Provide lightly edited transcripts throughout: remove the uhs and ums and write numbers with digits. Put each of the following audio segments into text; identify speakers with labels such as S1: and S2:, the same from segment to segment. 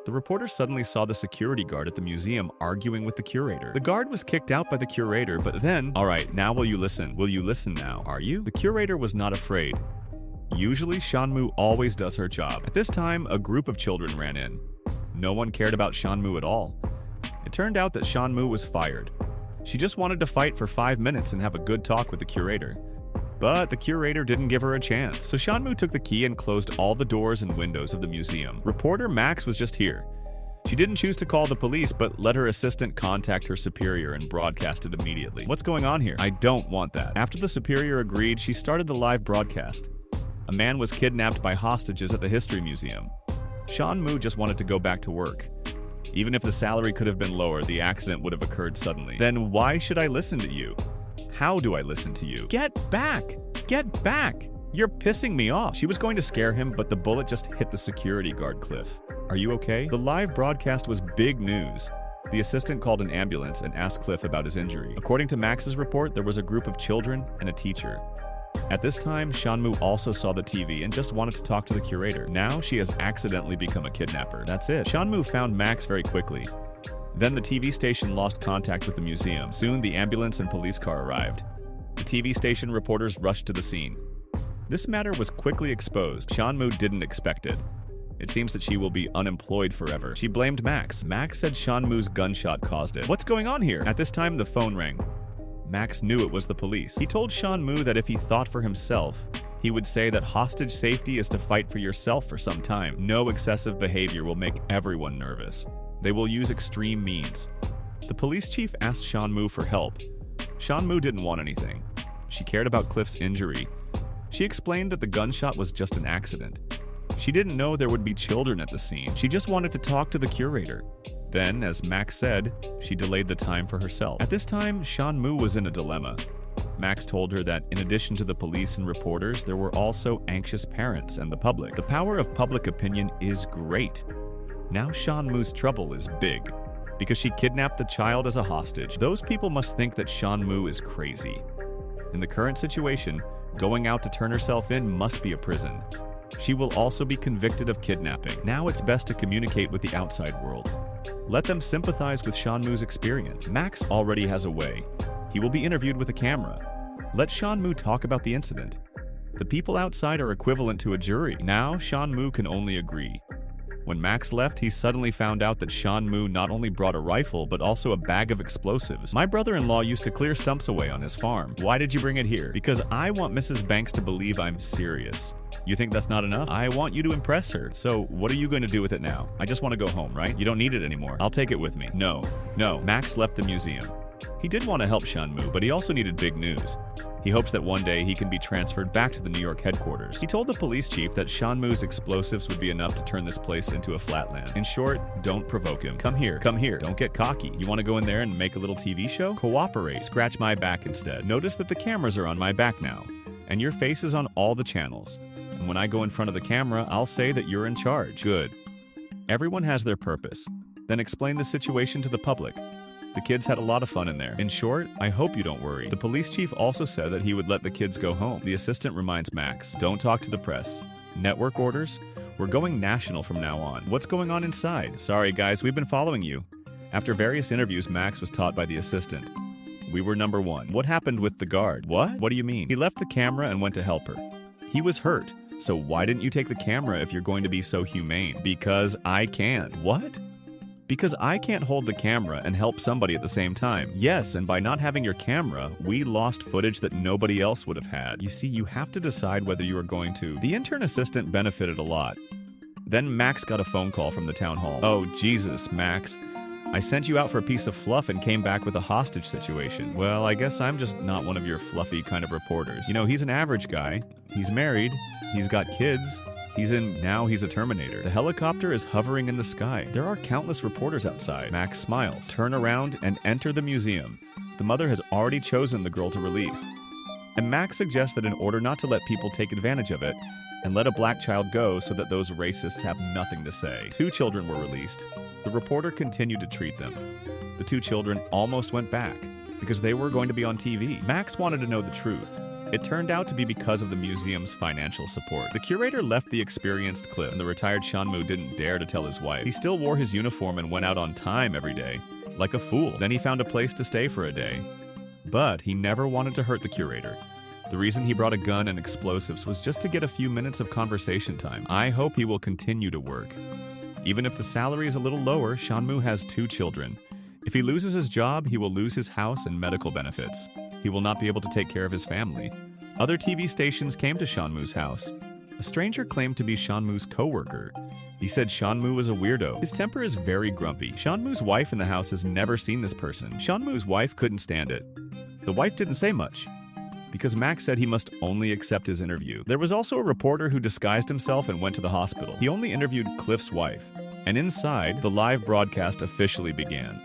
S1: The reporter suddenly saw the security guard at the museum arguing with the curator. The guard was kicked out by the curator, but then, all right, now will you listen? Will you listen now? Are you? The curator was not afraid. Usually, Shanmu always does her job. At this time, a group of children ran in. No one cared about Shanmu at all. It turned out that Shanmu was fired. She just wanted to fight for 5 minutes and have a good talk with the curator. But the curator didn't give her a chance, so Shanmu took the key and closed all the doors and windows of the museum. Reporter Max was just here. She didn't choose to call the police, but let her assistant contact her superior and broadcast it immediately. What's going on here? I don't want that. After the superior agreed, she started the live broadcast. A man was kidnapped by hostages at the History Museum. Shanmu just wanted to go back to work. Even if the salary could have been lower, the accident would have occurred suddenly. Then why should I listen to you? How do I listen to you? Get back! Get back! You're pissing me off. She was going to scare him, but the bullet just hit the security guard Cliff. Are you okay? The live broadcast was big news. The assistant called an ambulance and asked Cliff about his injury. According to Max's report, there was a group of children and a teacher. At this time, Shanmu also saw the TV and just wanted to talk to the curator. Now she has accidentally become a kidnapper. That's it. Shanmu found Max very quickly. Then the TV station lost contact with the museum. Soon the ambulance and police car arrived. The TV station reporters rushed to the scene. This matter was quickly exposed. Shanmu didn't expect it. It seems that she will be unemployed forever. She blamed Max. Max said Shanmu's gunshot caused it. What's going on here? At this time, the phone rang. Max knew it was the police. He told Shanmu that if he thought for himself, he would say that hostage safety is to fight for yourself for some time. No excessive behavior will make everyone nervous. They will use extreme means. The police chief asked Shanmu for help. Shanmu didn't want anything. She cared about Cliff's injury. She explained that the gunshot was just an accident. She didn't know there would be children at the scene. She just wanted to talk to the curator. Then, as Max said, she delayed the time for herself. At this time, Shanmu was in a dilemma. Max told her that in addition to the police and reporters, there were also anxious parents and the public. The power of public opinion is great. Now Shanmu's trouble is big, because she kidnapped the child as a hostage. Those people must think that Shanmu is crazy. In the current situation, going out to turn herself in must be a prison. She will also be convicted of kidnapping. Now it's best to communicate with the outside world. Let them sympathize with Shanmu's experience. Max already has a way. He will be interviewed with a camera. Let Shanmu talk about the incident. The people outside are equivalent to a jury. Now Shanmu can only agree. When Max left, he suddenly found out that Shanmu not only brought a rifle, but also a bag of explosives. My brother-in-law used to clear stumps away on his farm. Why did you bring it here? Because I want Mrs. Banks to believe I'm serious. You think that's not enough? I want you to impress her. So what are you going to do with it now? I just want to go home, right? You don't need it anymore. I'll take it with me. No. Max left the museum. He did want to help Shanmu, but he also needed big news. He hopes that one day he can be transferred back to the New York headquarters. He told the police chief that Shanmu's explosives would be enough to turn this place into a flatland. In short, don't provoke him. Come here. Don't get cocky. You want to go in there and make a little TV show? Cooperate. Scratch my back instead. Notice that the cameras are on my back now, and your face is on all the channels. And when I go in front of the camera, I'll say that you're in charge. Good. Everyone has their purpose. Then explain the situation to the public. The kids had a lot of fun in there. In short, I hope you don't worry. The police chief also said that he would let the kids go home. The assistant reminds Max, don't talk to the press. Network orders? We're going national from now on. What's going on inside? Sorry guys, we've been following you. After various interviews, Max was taught by the assistant. We were number one. What happened with the guard? What? What do you mean? He left the camera and went to help her. He was hurt. So why didn't you take the camera if you're going to be so humane? Because I can't. What? Because I can't hold the camera and help somebody at the same time. Yes, and by not having your camera, we lost footage that nobody else would have had. You see, you have to decide whether you are going to. The intern assistant benefited a lot. Then Max got a phone call from the town hall. Oh, Jesus, Max. I sent you out for a piece of fluff and came back with a hostage situation. Well, I guess I'm just not one of your fluffy kind of reporters. You know, he's an average guy. He's married. He's got kids. Now he's a Terminator. The helicopter is hovering in the sky. There are countless reporters outside. Max smiles. Turn around and enter the museum. The mother has already chosen the girl to release. And Max suggests that in order not to let people take advantage of it, and let a black child go so that those racists have nothing to say. 2 children were released. The reporter continued to treat them. The 2 children almost went back, because they were going to be on TV. Max wanted to know the truth. It turned out to be because of the museum's financial support. The curator left the experienced Cliff, and the retired Shanmu didn't dare to tell his wife. He still wore his uniform and went out on time every day, like a fool. Then he found a place to stay for a day. But he never wanted to hurt the curator. The reason he brought a gun and explosives was just to get a few minutes of conversation time. I hope he will continue to work. Even if the salary is a little lower, Shanmu has 2 children. If he loses his job, he will lose his house and medical benefits. He will not be able to take care of his family. Other TV stations came to Shanmu's house. A stranger claimed to be Shanmu's co-worker. He said Shanmu was a weirdo. His temper is very grumpy. Shanmu's wife in the house has never seen this person. Shanmu's wife couldn't stand it. The wife didn't say much, because Max said he must only accept his interview. There was also a reporter who disguised himself and went to the hospital. He only interviewed Cliff's wife, and inside, the live broadcast officially began.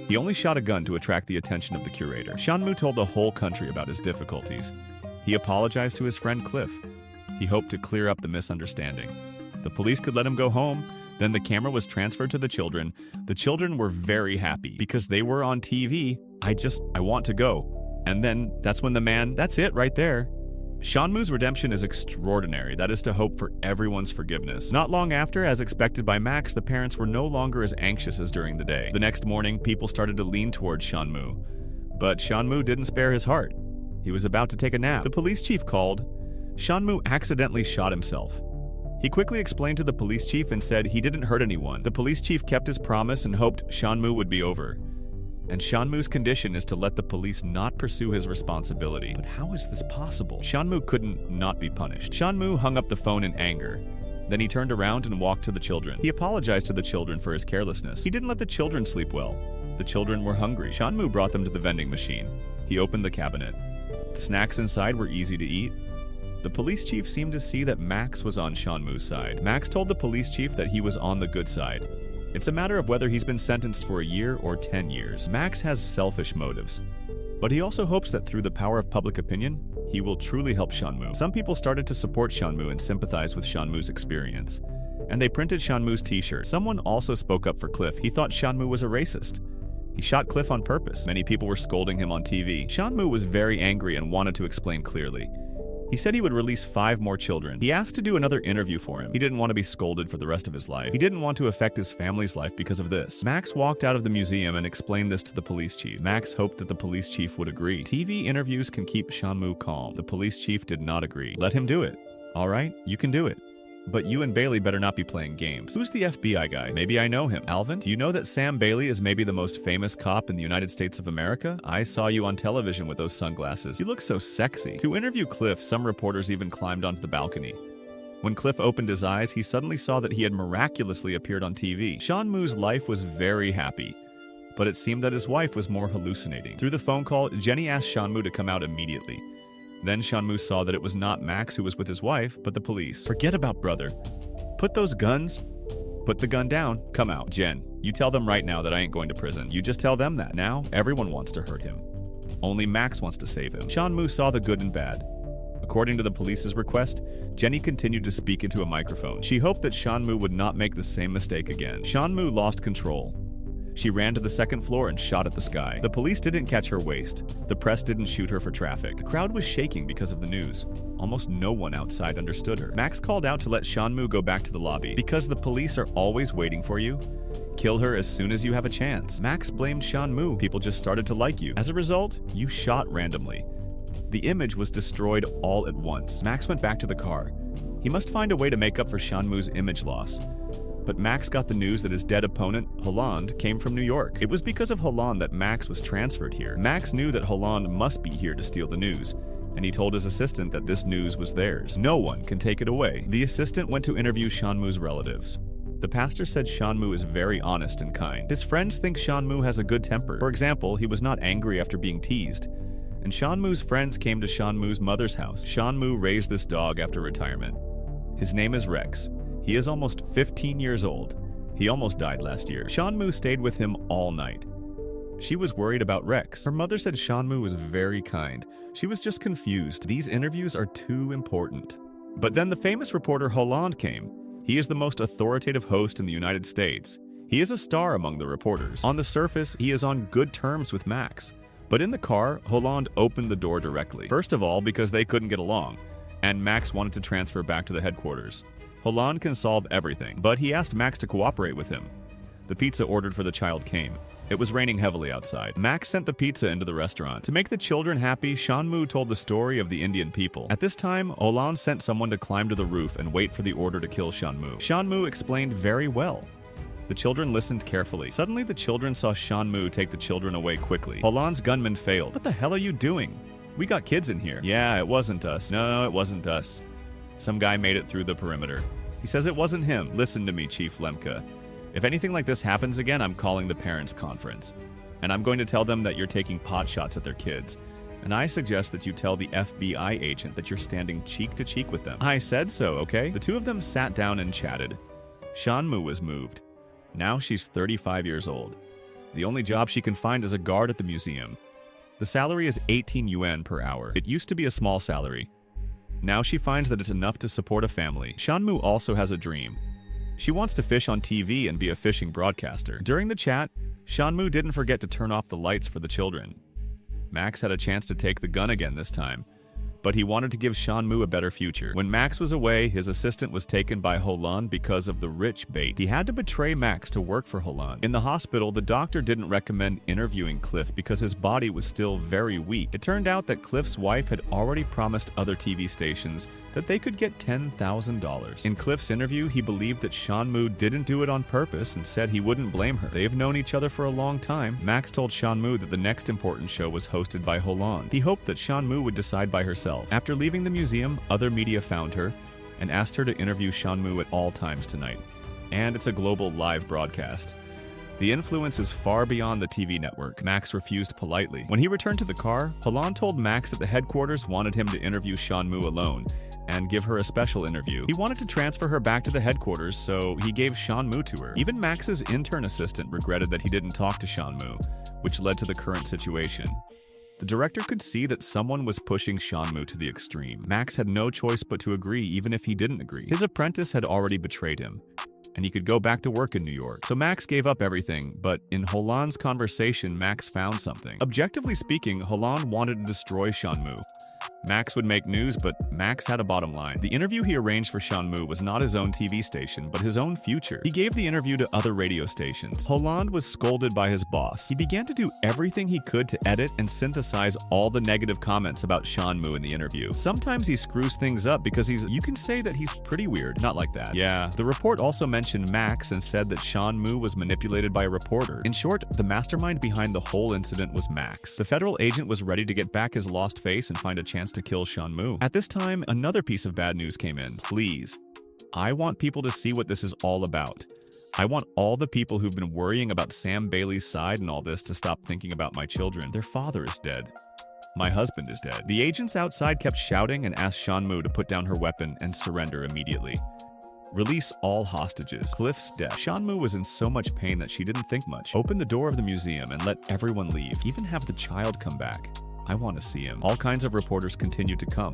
S1: He only shot a gun to attract the attention of the curator. Shanmu told the whole country about his difficulties. He apologized to his friend Cliff. He hoped to clear up the misunderstanding. The police could let him go home. Then the camera was transferred to the children. The children were very happy because they were on TV. I want to go. And then that's when that's it right there. Shanmu's redemption is extraordinary. That is to hope for everyone's forgiveness. Not long after, as expected by Max, the parents were no longer as anxious as during the day. The next morning, people started to lean towards Shanmu. But Shanmu didn't spare his heart. He was about to take a nap. The police chief called. Shanmu accidentally shot himself. He quickly explained to the police chief and said he didn't hurt anyone. The police chief kept his promise and hoped Shanmu would be over. And Shanmu's condition is to let the police not pursue his responsibility. But how is this possible? Shanmu couldn't not be punished. Shanmu hung up the phone in anger. Then he turned around and walked to the children. He apologized to the children for his carelessness. He didn't let the children sleep well. The children were hungry. Shanmu brought them to the vending machine. He opened the cabinet. The snacks inside were easy to eat. The police chief seemed to see that Max was on Shanmu's side. Max told the police chief that he was on the good side. It's a matter of whether he's been sentenced for a year or 10 years. Max has selfish motives, but he also hopes that through the power of public opinion, he will truly help Shanmu. Some people started to support Shanmu and sympathize with Shanmu's experience, and they printed Shanmu's t-shirt. Someone also spoke up for Cliff. He thought Shanmu was a racist. He shot Cliff on purpose. Many people were scolding him on TV. Shanmu was very angry and wanted to explain clearly. He said he would release 5 more children. He asked to do another interview for him. He didn't want to be scolded for the rest of his life. He didn't want to affect his family's life because of this. Max walked out of the museum and explained this to the police chief. Max hoped that the police chief would agree. TV interviews can keep Shanmu calm. The police chief did not agree. Let him do it. All right, you can do it. But you and Bailey better not be playing games. Who's the FBI guy? Maybe I know him. Alvin? Do you know that Sam Bailey is maybe the most famous cop in the United States of America? I saw you on television with those sunglasses. You look so sexy. To interview Cliff, some reporters even climbed onto the balcony. When Cliff opened his eyes, he suddenly saw that he had miraculously appeared on TV. Shanmu's life was very happy, but it seemed that his wife was more hallucinating. Through the phone call, Jenny asked Shanmu to come out immediately. Then Shanmu saw that it was not Max who was with his wife, but the police. Forget about brother. Put those guns. Put the gun down. Come out. Jen, you tell them right now that I ain't going to prison. You just tell them that. Now, everyone wants to hurt him. Only Max wants to save him. Shanmu saw the good and bad. According to the police's request, Jenny continued to speak into a microphone. She hoped that Shanmu would not make the same mistake again. Shanmu lost control. She ran to the second floor and shot at the sky. The police didn't catch her waist. The press didn't shoot her for traffic. The crowd was shaking because of the news. Almost no one outside understood her. Max called out to let Shanmu go back to the lobby. Because the police are always waiting for you, kill her as soon as you have a chance. Max blamed Shanmu. People just started to like you. As a result, you shot randomly. The image was destroyed all at once. Max went back to the car. He must find a way to make up for Shanmu's image loss. But Max got the news that his dead opponent, Holland, came from New York. It was because of Holland that Max was transferred here. Max knew that Holland must be here to steal the news, and he told his assistant that this news was theirs. No one can take it away. The assistant went to interview Shanmu's relatives. The pastor said Shanmu is very honest and kind. His friends think Shanmu has a good temper. For example, he was not angry after being teased. And Shanmu's friends came to Shanmu's mother's house. Shanmu raised this dog after retirement. His name is Rex. He is almost 15 years old. He almost died last year. Shanmu stayed with him all night. She was worried about Rex. Her mother said Shanmu was very kind. She was just confused. These interviews are too important. But then the famous reporter Holland came. He is the most authoritative host in the United States. He is a star among the reporters. On the surface, he is on good terms with Max. But in the car, Holland opened the door directly. First of all, because they couldn't get along, and Max wanted to transfer back to the headquarters. Holland can solve everything, but he asked Max to cooperate with him. The pizza ordered for the child came. It was raining heavily outside. Max sent the pizza into the restaurant. To make the children happy, Shanmu told the story of the Indian people. At this time, Holland sent someone to climb to the roof and wait for the order to kill Shanmu. Shanmu explained very well. The children listened carefully. Suddenly, the children saw Shanmu take the children away quickly. Holland's gunman failed. What the hell are you doing? We got kids in here. Yeah, it wasn't us. No, it wasn't us. Some guy made it through the perimeter. He says it wasn't him. Listen to me, Chief Lemke. If anything like this happens again, I'm calling the parents' conference. And I'm going to tell them that you're taking pot shots at their kids. And I suggest that you tell the FBI agent that you're standing cheek to cheek with them. I said so, okay? The two of them sat down and chatted. Shanmu was moved. Now she's 35 years old. The only job she can find is a guard at the museum. The salary is 18 yuan per hour. It used to be a small salary. Now she finds that it's enough to support a family. Shanmu also has a dream. She wants to fish on TV and be a fishing broadcaster. During the chat, Shanmu didn't forget to turn off the lights for the children. Max had a chance to take the gun again this time, but he wanted to give Shanmu a better future. When Max was away, his assistant was taken by Holland because of the rich bait. He had to betray Max to work for Holland. In the hospital, the doctor didn't recommend interviewing Cliff because his body was still very weak. It turned out that Cliff's wife had already promised other TV stations that they could get $10,000. In Cliff's interview, he believed that Shanmu didn't do it on purpose and said he wouldn't blame her. They've known each other for a long time. Max told Shanmu that the next important show was hosted by Holland. He hoped that Shanmu would decide by herself. After leaving the museum, other media found her and asked her to interview Shanmu at all times tonight. And it's a global live broadcast. The influence is far beyond the TV network. Max refused politely. When he returned to the car, Holland told Max that the headquarters wanted him to interview Shanmu alone and give her a special interview. He wanted to transfer her back to the headquarters, so he gave Shanmu to her. Even Max's intern assistant regretted that he didn't talk to Shanmu, which led to the current situation. The director could see that someone was pushing Shanmu to the extreme. Max had no choice but to agree even if he didn't agree. His apprentice had already betrayed him, and he could go back to work in New York. So Max gave up everything, but in Holland's conversation, Max found something. Objectively speaking, Holland wanted to destroy Shanmu. Max would make news, but Max had a bottom line. The interview he arranged for Shanmu was not his own TV station, but his own future. He gave the interview to other radio stations. Holland was scolded by his boss. He began to do everything he could to edit and synthesize all the negative comments about Shanmu in the interview. Sometimes he screws things up because you can say that he's pretty weird. Not like that. Yeah. The report also mentioned Max and said that Shanmu was manipulated by a reporter. In short, the mastermind behind the whole incident was Max. The federal agent was ready to get back his lost face and find a chance to kill Shanmu. At this time, another piece of bad news came in. Please, I want people to see what this is all about. I want all the people who've been worrying about Sam Bailey's side and all this to stop thinking about my children. Their father is dead. My husband is dead. The agents outside kept shouting and asked Shanmu to put down her weapon and surrender immediately. Release all hostages. Cliff's death. Shanmu was in so much pain that she didn't think much. Open the door of the museum and let everyone leave. Even have the child come back. I want to see him. All kinds of reporters continued to come.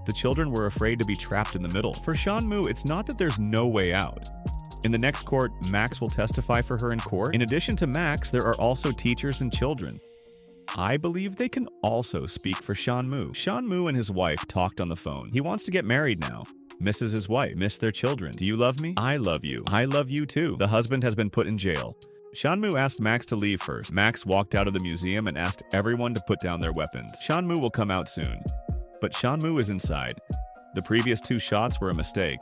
S1: The children were afraid to be trapped in the middle. For Shanmu, it's not that there's no way out. In the next court, Max will testify for her in court. In addition to Max, there are also teachers and children. I believe they can also speak for Shanmu. Shanmu and his wife talked on the phone. He wants to get married now. Misses his wife. Miss their children. Do you love me? I love you. I love you too. The husband has been put in jail. Shanmu asked Max to leave first. Max walked out of the museum and asked everyone to put down their weapons. Shanmu will come out soon. But Shanmu is inside. The previous 2 shots were a mistake.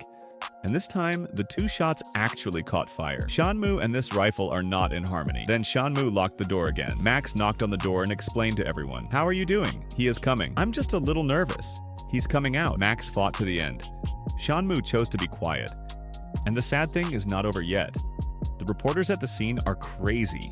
S1: And this time, the 2 shots actually caught fire. Shanmu and this rifle are not in harmony. Then Shanmu locked the door again. Max knocked on the door and explained to everyone, "How are you doing? He is coming. I'm just a little nervous. He's coming out." Max fought to the end. Shanmu chose to be quiet. And the sad thing is not over yet. The reporters at the scene are crazy.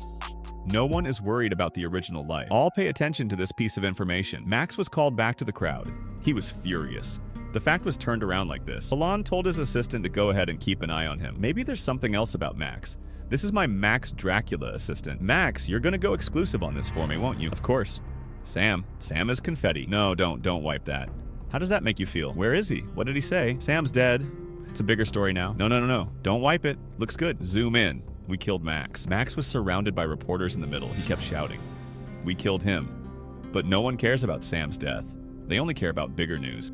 S1: No one is worried about the original life. All pay attention to this piece of information. Max was called back to the crowd. He was furious. The fact was turned around like this. Holland told his assistant to go ahead and keep an eye on him. Maybe there's something else about Max. This is my Max Dracula assistant. Max, you're gonna go exclusive on this for me, won't you? Of course. Sam is confetti. No, don't wipe that. How does that make you feel? Where is he? What did he say? Sam's dead. It's a bigger story now. No. Don't wipe it. Looks good. Zoom in. We killed Max. Max was surrounded by reporters in the middle. He kept shouting. We killed him. But no one cares about Sam's death. They only care about bigger news.